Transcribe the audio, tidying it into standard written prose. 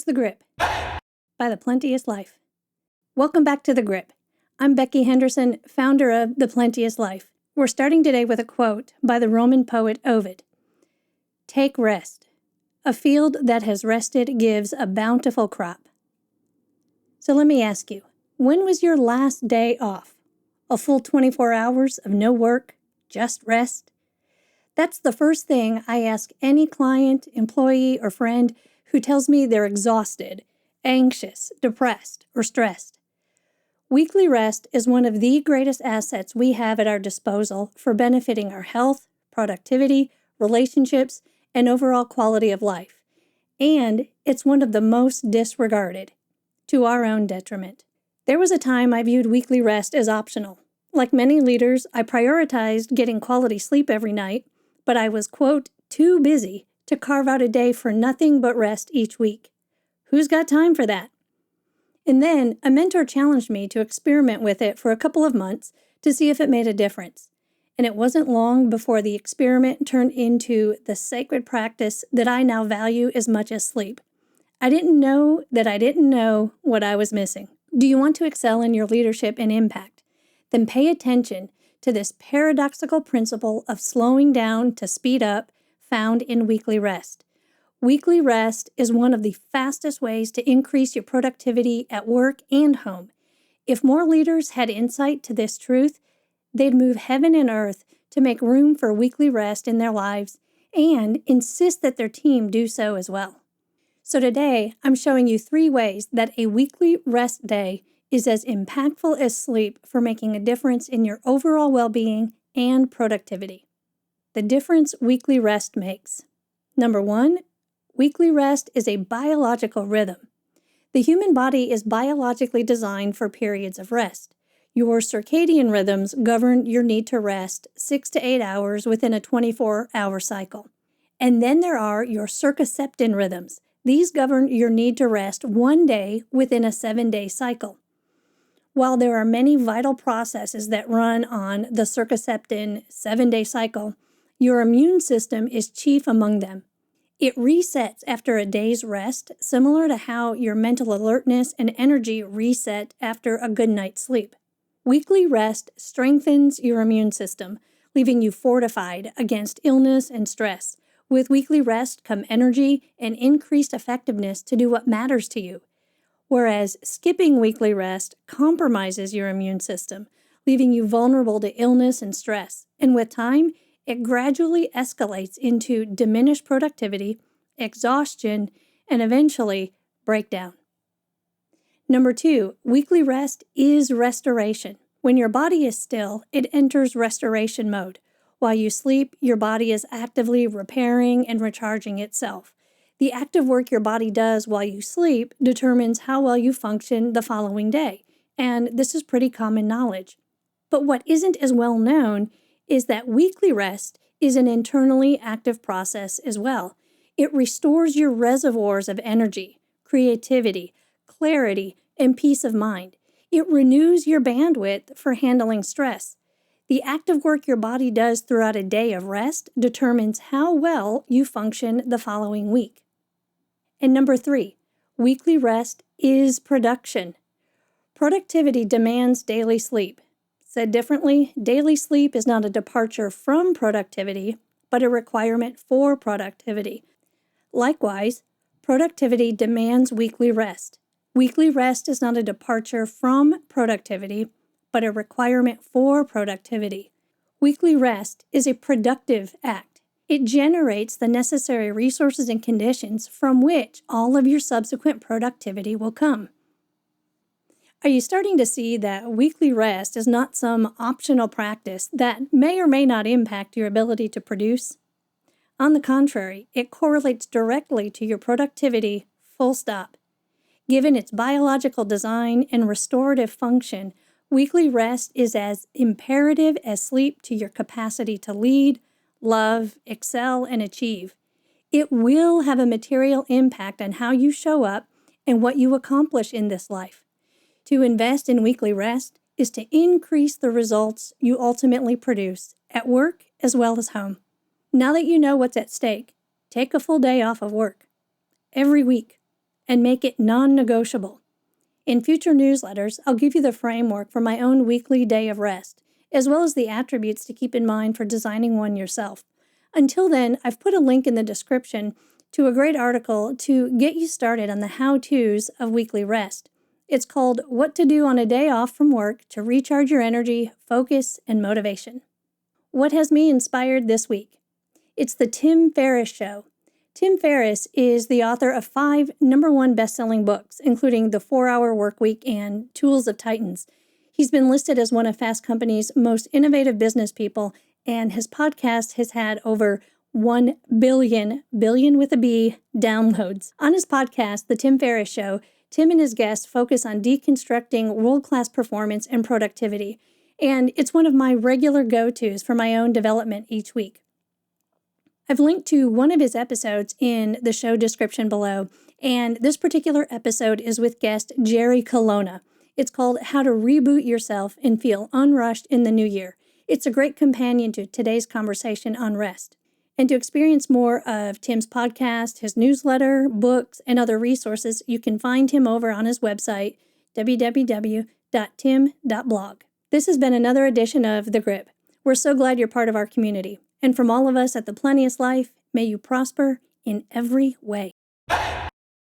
The Grip by The Plenteous Life. Welcome back to The Grip. I'm Becky Henderson, founder of The Plenteous Life. We're starting today with a quote by the Roman poet Ovid. Take rest. A field that has rested gives a bountiful crop. So let me ask you, when was your last day off? A full 24 hours of no work, just rest? That's the first thing I ask any client, employee, or friend who tells me they're exhausted, anxious, depressed, or stressed. Weekly rest is one of the greatest assets we have at our disposal for benefiting our health, productivity, relationships, and overall quality of life. And it's one of the most disregarded, to our own detriment. There was a time I viewed weekly rest as optional. Like many leaders, I prioritized getting quality sleep every night, but I was, quote, too busy to carve out a day for nothing but rest each week. Who's got time for that? And then a mentor challenged me to experiment with it for a couple of months to see if it made a difference. And it wasn't long before the experiment turned into the sacred practice that I now value as much as sleep. I didn't know that I didn't know what I was missing. Do you want to excel in your leadership and impact? Then pay attention to this paradoxical principle of slowing down to speed up found in weekly rest. Weekly rest is one of the fastest ways to increase your productivity at work and home. If more leaders had insight to this truth, they'd move heaven and earth to make room for weekly rest in their lives and insist that their team do so as well. So today, I'm showing you 3 ways that a weekly rest day is as impactful as sleep for making a difference in your overall well-being and productivity. The difference weekly rest makes. Number 1, weekly rest is a biological rhythm. The human body is biologically designed for periods of rest. Your circadian rhythms govern your need to rest 6 to 8 hours within a 24-hour cycle. And then there are your circaseptan rhythms. These govern your need to rest 1 day within a 7-day cycle. While there are many vital processes that run on the circaseptan 7-day cycle, your immune system is chief among them. It resets after a day's rest, similar to how your mental alertness and energy reset after a good night's sleep. Weekly rest strengthens your immune system, leaving you fortified against illness and stress. With weekly rest come energy and increased effectiveness to do what matters to you. Whereas skipping weekly rest compromises your immune system, leaving you vulnerable to illness and stress. And with time, it gradually escalates into diminished productivity, exhaustion, and eventually breakdown. Number 2, weekly rest is restoration. When your body is still, it enters restoration mode. While you sleep, your body is actively repairing and recharging itself. The active work your body does while you sleep determines how well you function the following day, and this is pretty common knowledge. But what isn't as well known is that weekly rest is an internally active process as well. It restores your reservoirs of energy, creativity, clarity, and peace of mind. It renews your bandwidth for handling stress. The active work your body does throughout a day of rest determines how well you function the following week. And number 3, weekly rest is production. Productivity demands daily sleep. Said differently, daily sleep is not a departure from productivity, but a requirement for productivity. Likewise, productivity demands weekly rest. Weekly rest is not a departure from productivity, but a requirement for productivity. Weekly rest is a productive act. It generates the necessary resources and conditions from which all of your subsequent productivity will come. Are you starting to see that weekly rest is not some optional practice that may or may not impact your ability to produce? On the contrary, it correlates directly to your productivity, full stop. Given its biological design and restorative function, weekly rest is as imperative as sleep to your capacity to lead, love, excel, and achieve. It will have a material impact on how you show up and what you accomplish in this life. To invest in weekly rest is to increase the results you ultimately produce at work as well as home. Now that you know what's at stake, take a full day off of work. Every week. and make it non-negotiable. In future newsletters, I'll give you the framework for my own weekly day of rest, as well as the attributes to keep in mind for designing one yourself. Until then, I've put a link in the description to a great article to get you started on the how-tos of weekly rest. It's called What to Do on a Day Off from Work to Recharge Your Energy, Focus, and Motivation. What has me inspired this week? It's the Tim Ferriss Show. Tim Ferriss is the author of 5 #1 best-selling books, including The 4-Hour Workweek and Tools of Titans. He's been listed as one of Fast Company's most innovative business people, and his podcast has had over 1 billion with a B, downloads. On his podcast, The Tim Ferriss Show, Tim and his guests focus on deconstructing world-class performance and productivity, and it's one of my regular go-tos for my own development each week. I've linked to one of his episodes in the show description below, and this particular episode is with guest Jerry Colonna. It's called How to Reboot Yourself and Feel Unrushed in the New Year. It's a great companion to today's conversation on rest. And to experience more of Tim's podcast, his newsletter, books, and other resources, you can find him over on his website, www.tim.blog. This has been another edition of The Grip. We're so glad you're part of our community. And from all of us at The Plenteous Life, may you prosper in every way.